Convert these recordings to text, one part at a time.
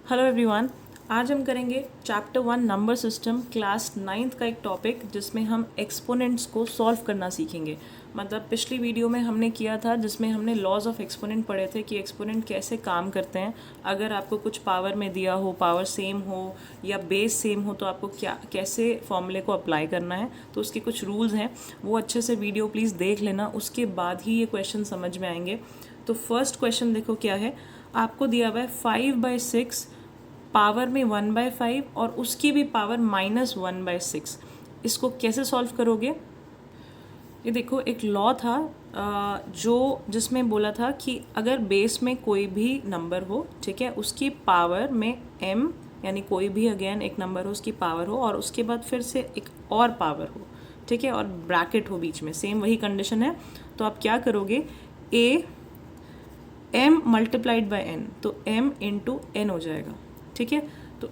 Hello everyone. आज हम करेंगे chapter 1 number system class 9th का एक टॉपिक जिसमें हम एक्सपोनेंट्स को सॉल्व करना सीखेंगे। मतलब पिछली वीडियो में हमने किया था जिसमें हमने लॉज ऑफ एक्सपोनेंट पढ़े थे कि एक्सपोनेंट कैसे काम करते हैं। अगर आपको कुछ पावर में दिया हो, पावर सेम हो या बेस सेम हो तो आपको क्या कैसे फॉर्मूले को अप्लाई करना है, तो उसके कुछ रूल्स हैं, वो अच्छे से वीडियो प्लीज़ देख लेना, उसके बाद ही ये क्वेश्चन समझ में आएंगे। तो फर्स्ट क्वेश्चन देखो क्या है। आपको दिया हुआ है 5/6 पावर में 1/5 और उसकी भी पावर -1/6। इसको कैसे सॉल्व करोगे? ये देखो एक लॉ था जो जिसमें बोला था कि अगर बेस में कोई भी नंबर हो, ठीक है, उसकी पावर में m यानी कोई भी अगेन एक नंबर हो उसकी पावर हो और उसके बाद फिर से एक और पावर हो, ठीक है, और ब्रैकेट हो बीच में, सेम वही कंडीशन है। तो आप क्या करोगे, m मल्टीप्लाइड बाय n, तो m इंटू n हो जाएगा, ठीक है। तो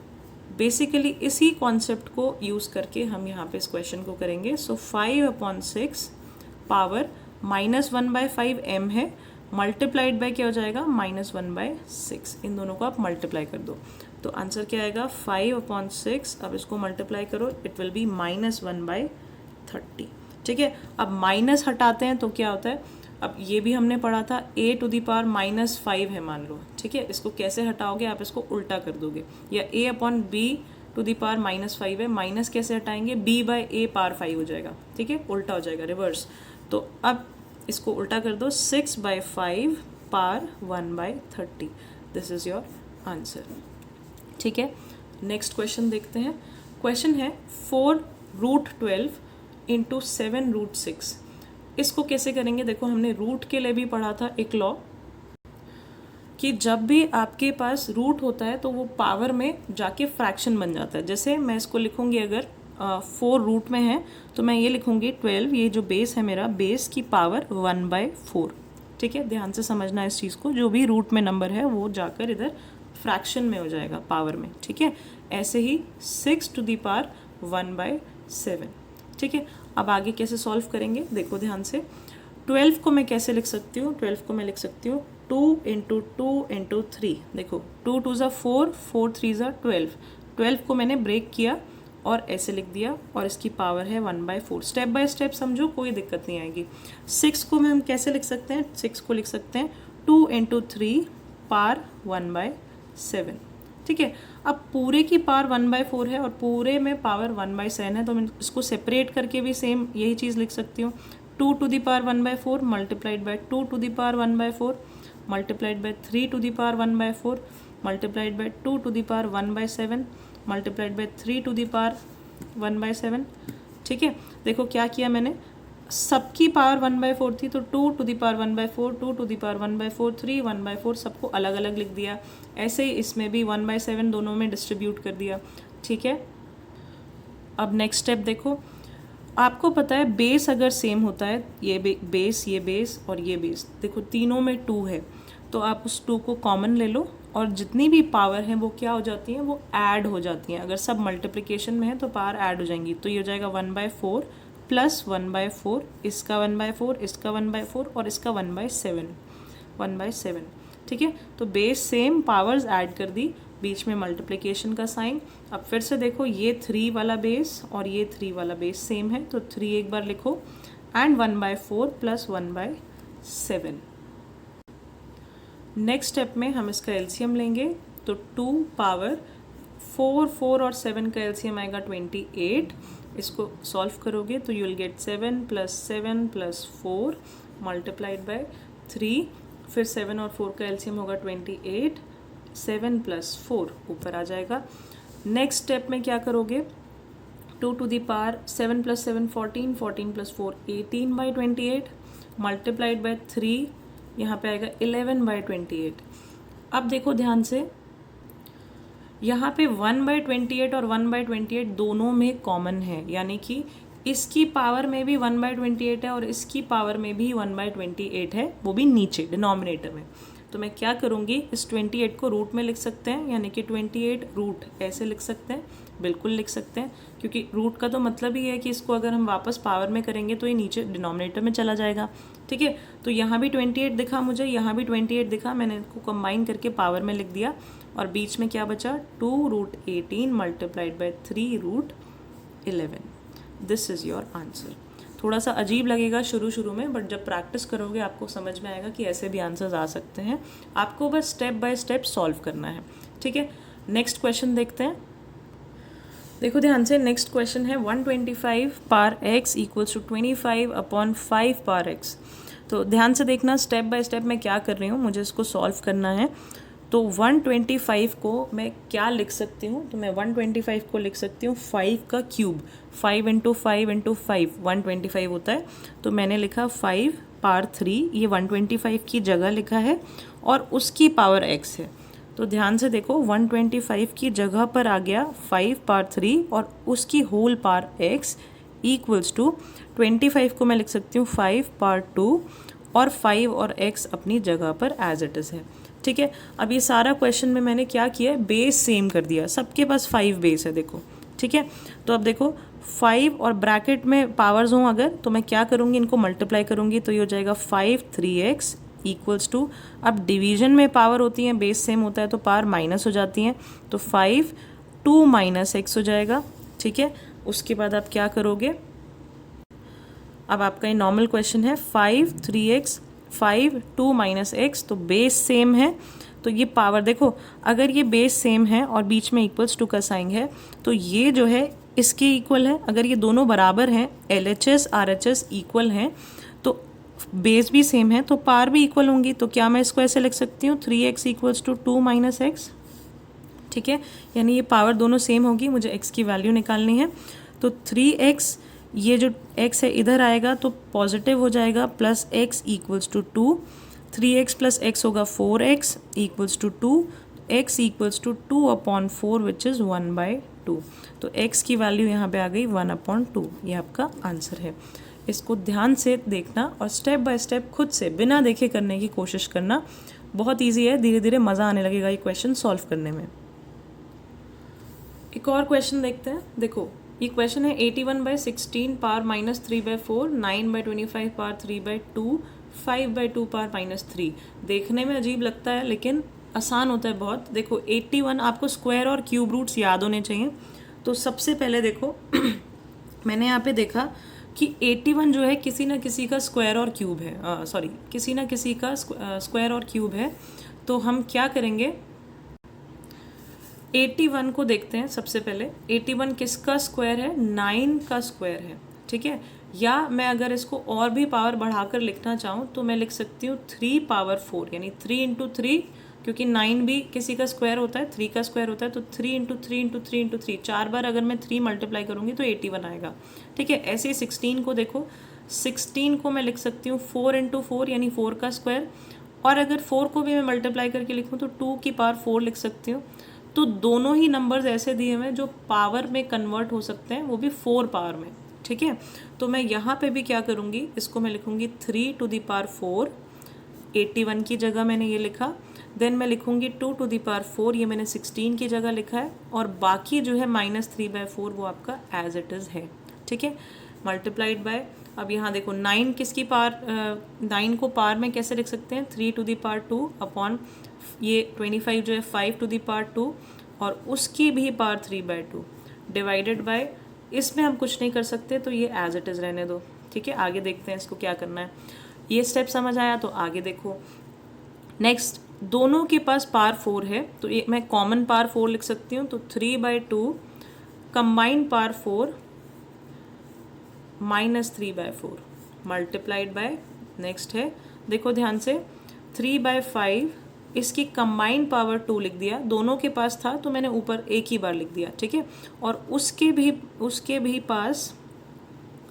बेसिकली इसी कॉन्सेप्ट को यूज़ करके हम यहाँ पे इस क्वेश्चन को करेंगे। सो 5/6 पावर -1/5 m है, मल्टीप्लाइड बाय क्या हो जाएगा, -1/6। इन दोनों को आप मल्टीप्लाई कर दो तो आंसर क्या आएगा, 5/6। अब इसको मल्टीप्लाई करो, इट विल बी -1/30, ठीक है। अब माइनस हटाते हैं तो क्या होता है, अब ये भी हमने पढ़ा था a⁻⁻5 है मान लो, ठीक है। इसको कैसे हटाओगे, आप इसको उल्टा कर दोगे, या a/b⁻⁻5 है, माइनस कैसे हटाएंगे, b/a⁻5 हो जाएगा, ठीक है, उल्टा हो जाएगा, रिवर्स। तो अब इसको उल्टा कर दो, 6/5 power 1/30। This is your answer, ठीक है। नेक्स्ट क्वेश्चन देखते हैं। क्वेश्चन है 4√12 इंटू 7√6। इसको कैसे करेंगे, देखो हमने रूट के लिए भी पढ़ा था एक लॉ कि जब भी आपके पास रूट होता है तो वो पावर में जाके फ्रैक्शन बन जाता है। जैसे मैं इसको लिखूंगी, अगर 4 रूट में है तो मैं ये लिखूंगी 12, ये जो बेस है मेरा, बेस की पावर 1/4, ठीक है। ध्यान से समझना इस चीज़ को, जो भी रूट में नंबर है वो जाकर इधर फ्रैक्शन में हो जाएगा, पावर में, ठीक है। ऐसे ही 6⁻1/7, ठीक है। अब आगे कैसे सॉल्व करेंगे, देखो ध्यान से। 12 को मैं कैसे लिख सकती हूँ, 12 को मैं लिख सकती हूँ 2 × 2 × 3। देखो 2 2 ज़ा 4, 4 3 ज़ा 12। 12 को मैंने ब्रेक किया और ऐसे लिख दिया और इसकी पावर है 1/4। स्टेप बाय स्टेप समझो, कोई दिक्कत नहीं आएगी। 6 को हम कैसे लिख सकते हैं, 6 को लिख सकते हैं 2 × 3 पावर 1/7, ठीक है। अब पूरे की पावर 1/4 है और पूरे में पावर 1/7 है, तो मैं इसको सेपरेट करके भी सेम यही चीज़ लिख सकती हूँ। 2 to the power 1/4 multiplied by 2 to the power 1/4 multiplied bye 3 to the power 1/4 multiplied by 2 to the power 1/7 multiplied bye 3 to the power 1/7, ठीक है। देखो क्या किया मैंने, सबकी पावर 1/4 थी तो 2 to the power 1/4, 2 to the power 1/4, 3 1/4, सबको अलग अलग लिख दिया। ऐसे ही इसमें भी 1/7 दोनों में डिस्ट्रीब्यूट कर दिया, ठीक है। अब नेक्स्ट स्टेप देखो, आपको पता है बेस अगर सेम होता है, ये बेस और ये बेस, देखो तीनों में 2 है, तो आप उस 2 को कॉमन ले लो और जितनी भी पावर है वो क्या हो जाती हैं, वो ऐड हो जाती हैं। अगर सब मल्टीप्लिकेशन में है तो पावर ऐड हो जाएंगी, तो ये हो जाएगा 1/4 प्लस 1/4, इसका 1/4, इसका 1/4 और इसका 1/7, ठीक है। तो बेस सेम, पावर्स ऐड कर दी, बीच में मल्टीप्लिकेशन का साइन। अब फिर से देखो, ये 3 वाला बेस और ये 3 वाला बेस सेम है, तो 3 एक बार लिखो एंड 1/4 प्लस 1/7। नेक्स्ट स्टेप में हम इसका एलसीएम लेंगे, तो 2 पावर 4 4 और 7 का एलसीएम आएगा 28। इसको सॉल्व करोगे तो you will get 7 + 7 + 4 multiplied by 3, फिर 7 और 4 का एलसीएम होगा 28, 7 + 4 ऊपर आ जाएगा। नेक्स्ट स्टेप में क्या करोगे, 2 टू दी पावर 7 + 7 14, 14 + 4 18/28 मल्टीप्लाइड बाय 3, यहाँ पे आएगा 11/28। अब देखो ध्यान से, यहाँ पे 1/28 और 1/28 दोनों में कॉमन है, यानी कि इसकी पावर में भी 1/28 है और इसकी पावर में भी 1/28 है, वो भी नीचे डिनोमिनेटर में। तो मैं क्या करूँगी, इस 28 को रूट में लिख सकते हैं, यानी कि 28 रूट ऐसे लिख सकते हैं, बिल्कुल लिख सकते हैं, क्योंकि रूट का तो मतलब ही है कि इसको अगर हम वापस पावर में करेंगे तो ये नीचे डिनोमिनेटर में चला जाएगा, ठीक है। तो यहाँ भी 28 दिखा मुझे, यहाँ भी 28 दिखा, मैंने इनको कंबाइन करके पावर में लिख दिया और बीच में क्या बचा 2√18 multiplied by 3√11। This is your answer. थोड़ा सा अजीब लगेगा शुरू में, बट जब प्रैक्टिस करोगे आपको समझ में आएगा कि ऐसे भी आंसर्स आ सकते हैं। आपको बस स्टेप बाय स्टेप सॉल्व करना है, ठीक है। नेक्स्ट क्वेश्चन देखते हैं। देखो ध्यान से, नेक्स्ट क्वेश्चन है 125 power x equals to 25/5 power x। तो ध्यान से देखना, स्टेप बाय स्टेप मैं क्या कर रही हूँ, मुझे इसको सॉल्व करना है। तो 125 को मैं क्या लिख सकती हूँ, तो मैं 125 को लिख सकती हूँ 5 का क्यूब। 5 × 5 × 5 125 होता है। तो मैंने लिखा 5 पावर 3, ये 125 की जगह लिखा है और उसकी पावर x है। तो ध्यान से देखो, 125 की जगह पर आ गया 5 पावर 3 और उसकी whole power x equals to 25 को मैं लिख सकती हूँ 5 पावर 2 और 5 और x अपनी जगह पर एज इट इज़ है, ठीक है। अब ये सारा क्वेश्चन में मैंने क्या किया है, बेस सेम कर दिया, सबके पास 5 बेस है देखो, ठीक है। तो अब देखो 5 और ब्रैकेट में पावर्स हों अगर, तो मैं क्या करूँगी, इनको मल्टीप्लाई करूँगी, तो ये हो जाएगा 5 3x इक्वल्स टू, अब डिवीजन में पावर होती है, बेस सेम होता है तो पावर माइनस हो जाती हैं, तो 5 2 - x हो जाएगा, ठीक है। उसके बाद आप क्या करोगे, अब आपका ये नॉर्मल क्वेश्चन है 5 3x 5 2 - x, तो बेस सेम है, तो ये पावर देखो, अगर ये बेस सेम है और बीच में इक्वल्स टू का साइन है तो ये जो है इसके इक्वल है। अगर ये दोनों बराबर हैं, LHS RHS इक्वल हैं, तो बेस भी सेम है तो पावर भी इक्वल होंगी। तो क्या मैं इसको ऐसे लिख सकती हूँ 3x इक्वल्स टू 2 - x, ठीक है। यानी ये पावर दोनों सेम होगी, मुझे x की वैल्यू निकालनी है। तो 3x, ये जो x है इधर आएगा तो पॉजिटिव हो जाएगा, plus x equals to 2, 3x plus x होगा 4x equals to 2, x equals to 2/4 which is 1/2। तो x की वैल्यू यहाँ पे आ गई 1/2, ये आपका आंसर है। इसको ध्यान से देखना और स्टेप बाय स्टेप खुद से बिना देखे करने की कोशिश करना, बहुत ईजी है, धीरे धीरे मज़ा आने लगेगा ये क्वेश्चन सॉल्व करने में। एक और क्वेश्चन देखते हैं। देखो ये क्वेश्चन है 81/16 पावर -3/4, 9/25 पावर 3/2, 5/2 पावर -3। देखने में अजीब लगता है लेकिन आसान होता है बहुत। देखो 81, आपको स्क्वायर और क्यूब रूट्स याद होने चाहिए। तो सबसे पहले देखो मैंने यहाँ पे देखा कि 81 जो है किसी ना किसी का स्क्वायर और क्यूब है, किसी ना किसी का स्क्वायर और क्यूब है। तो हम क्या करेंगे, 81 को देखते हैं सबसे पहले। 81 किसका स्क्वायर है, 9 का स्क्वायर है, ठीक है। या मैं अगर इसको और भी पावर बढ़ाकर लिखना चाहूँ तो मैं लिख सकती हूँ 3 पावर 4, यानी 3 × 3, क्योंकि 9 भी किसी का स्क्वायर होता है, 3 का स्क्वायर होता है, तो 3 × 3 × 3 × 3, 4 बार अगर मैं 3 मल्टीप्लाई करूँगी तो 81 आएगा, ठीक है। ऐसे ही 16 को देखो, 16 को मैं लिख सकती हूँ 4 × 4 यानी 4 का स्क्वायर, और अगर 4 को भी मैं मल्टीप्लाई करके लिखूँ तो 2 की पावर 4 लिख सकती हूँ। तो दोनों ही नंबर्स ऐसे दिए हुए हैं जो पावर में कन्वर्ट हो सकते हैं, वो भी 4 पावर में, ठीक है। तो मैं यहाँ पे भी क्या करूँगी, इसको मैं लिखूँगी 3 टू द पावर 4, 81 की जगह मैंने ये लिखा। देन मैं लिखूँगी 2 टू द पावर 4, ये मैंने 16 की जगह लिखा है, और बाकी जो है -3/4 वो आपका एज इट इज़ है, ठीक है। मल्टीप्लाइड बाय, अब यहाँ देखो 9 किसकी पावर, 9 को पावर में कैसे लिख सकते हैं, 3 टू द पावर 2 अपॉन ये 25 जो है 5 टू द पावर 2 और उसकी भी पावर 3/2 डिवाइडेड बाय, इसमें हम कुछ नहीं कर सकते तो ये एज इट इज़ रहने दो, ठीक है। आगे देखते हैं इसको क्या करना है। ये स्टेप समझ आया तो आगे देखो। नेक्स्ट, दोनों के पास पावर 4 है तो ये मैं कॉमन पावर 4 लिख सकती हूँ, तो 3/2 combined power 4 -3/4 multiplied by, next है देखो ध्यान से 3/5, इसकी कंबाइंड पावर 2 लिख दिया, दोनों के पास था तो मैंने ऊपर एक ही बार लिख दिया, ठीक है। और उसके भी पास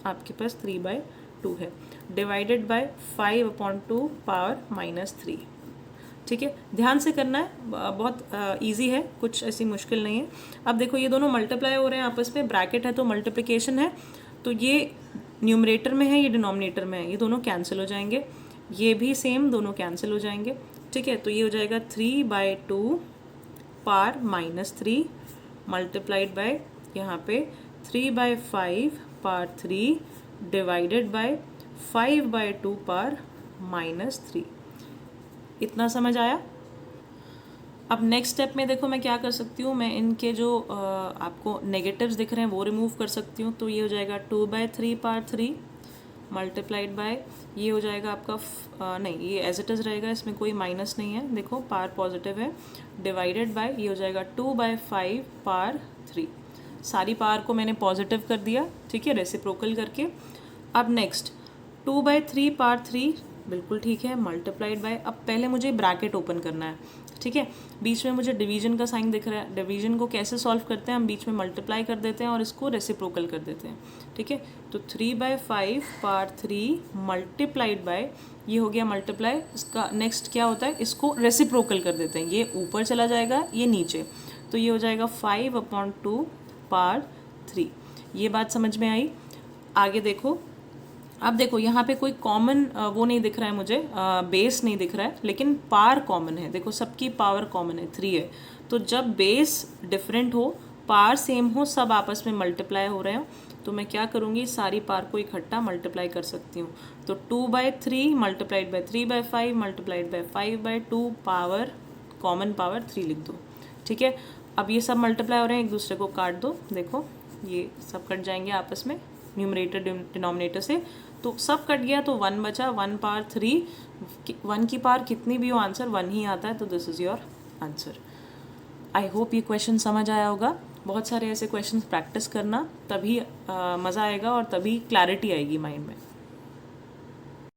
आपके पास 3/2 है, डिवाइडेड बाय 5/2 पावर -3, ठीक है। ध्यान से करना है, बहुत इजी है, कुछ ऐसी मुश्किल नहीं है। अब देखो ये दोनों मल्टीप्लाई हो रहे हैं आपस में, ब्रैकेट है तो मल्टीप्लिकेशन है, तो ये न्यूमरेटर में है, ये डिनोमिनेटर में है, ये दोनों कैंसिल हो जाएंगे, ये भी सेम, दोनों कैंसिल हो जाएंगे, ठीक है। तो ये हो जाएगा 3/2 पावर -3 मल्टीप्लाइड बाय यहाँ पे 3/5 पावर 3 डिवाइडेड बाय 5/2 पावर -3। इतना समझ आया? अब नेक्स्ट स्टेप में देखो मैं क्या कर सकती हूँ, मैं इनके जो आपको नेगेटिव्स दिख रहे हैं वो रिमूव कर सकती हूँ। तो ये हो जाएगा 2/3 पावर 3 मल्टीप्लाइड बाय, ये हो जाएगा आपका नहीं, ये एज इट इज़ रहेगा, इसमें कोई माइनस नहीं है, देखो पावर पॉजिटिव है, डिवाइडेड बाय ये हो जाएगा 2/5 पावर 3। सारी पावर को मैंने पॉजिटिव कर दिया, ठीक है, रेसिप्रोकल करके। अब नेक्स्ट 2/3 पावर 3 बिल्कुल ठीक है, मल्टीप्लाइड बाय, अब पहले मुझे ब्रैकेट ओपन करना है, ठीक है। बीच में मुझे डिवीजन का साइन दिख रहा है, डिवीजन को कैसे सॉल्व करते हैं, हम बीच में मल्टीप्लाई कर देते हैं और इसको रेसिप्रोकल कर देते हैं, ठीक है। तो 3/5 पावर 3 मल्टीप्लाइड बाय, ये हो गया मल्टीप्लाई, इसका नेक्स्ट क्या होता है, इसको रेसिप्रोकल कर देते हैं, ये ऊपर चला जाएगा, ये नीचे, तो ये हो जाएगा 5/2 पावर 3। ये बात समझ में आई? आगे देखो, अब देखो यहाँ पे कोई कॉमन वो नहीं दिख रहा है मुझे, बेस नहीं दिख रहा है, लेकिन पावर कॉमन है, देखो सबकी पावर कॉमन है, 3 है। तो जब बेस डिफरेंट हो, पावर सेम हो, सब आपस में मल्टीप्लाई हो रहे हो, तो मैं क्या करूँगी, सारी पावर को इकट्ठा मल्टीप्लाई कर सकती हूँ। तो 2/3 multiplied by 3/5 multiplied by 5/2 power common power 3 लिख दो, ठीक है। अब ये सब मल्टीप्लाई हो रहे हैं, एक दूसरे को काट दो, देखो ये सब कट जाएंगे आपस में न्यूमरेटर डिनोमिनेटर से, तो सब कट गया, तो 1 बचा, 1 पावर 3, 1 की पावर कितनी भी हो आंसर 1 ही आता है, तो this is your answer. I hope ये क्वेश्चन समझ आया होगा। बहुत सारे ऐसे क्वेश्चंस प्रैक्टिस करना, तभी मज़ा आएगा और तभी क्लैरिटी आएगी माइंड में।